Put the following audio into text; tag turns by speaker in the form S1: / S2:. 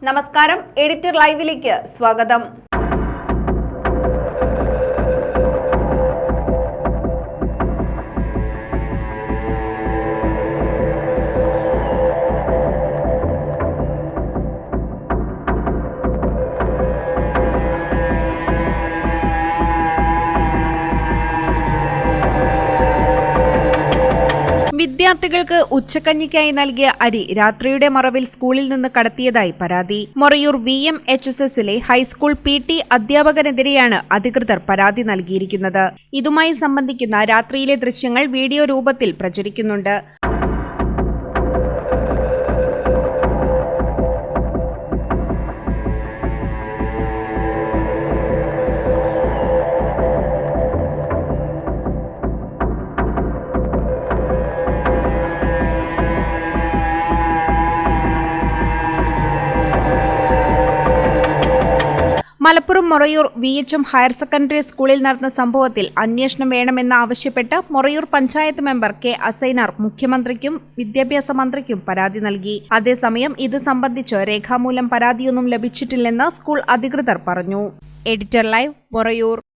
S1: നമസ്കാരം, എഡിറ്റർ ലൈവിലേക്ക് സ്വാഗതം. വിദ്യാർത്ഥികൾക്ക് ഉച്ചക്കഞ്ഞിക്കായി നൽകിയ അരി രാത്രിയുടെ മറവിൽ സ്കൂളിൽ നിന്ന് കടത്തിയതായി പരാതി. മൊറയൂർ VMHSSലെ ഹൈസ്കൂൾ PT അധ്യാപകനെതിരെയാണ് അധികൃതർ പരാതി നൽകിയിരിക്കുന്നത്. ഇതുമായി സംബന്ധിക്കുന്ന രാത്രിയിലെ ദൃശ്യങ്ങൾ വീഡിയോ രൂപത്തിൽ പ്രചരിക്കുന്നുണ്ട്. Malappuram Morayur VHM higher secondary സ്കൂളിൽ നടന്ന സംഭവത്തിൽ അന്വേഷണം വേണമെന്ന് ആവശ്യപ്പെട്ട് മൊറയൂർ പഞ്ചായത്ത് മെമ്പർ K. അസൈനാർ മുഖ്യമന്ത്രിക്കും വിദ്യാഭ്യാസ മന്ത്രിക്കും പരാതി നൽകി. അതേസമയം ഇത് സംബന്ധിച്ച് രേഖാമൂലം പരാതിയൊന്നും ലഭിച്ചിട്ടില്ലെന്ന് സ്കൂൾ അധികൃതർ പറഞ്ഞു. Editor live, Morayur.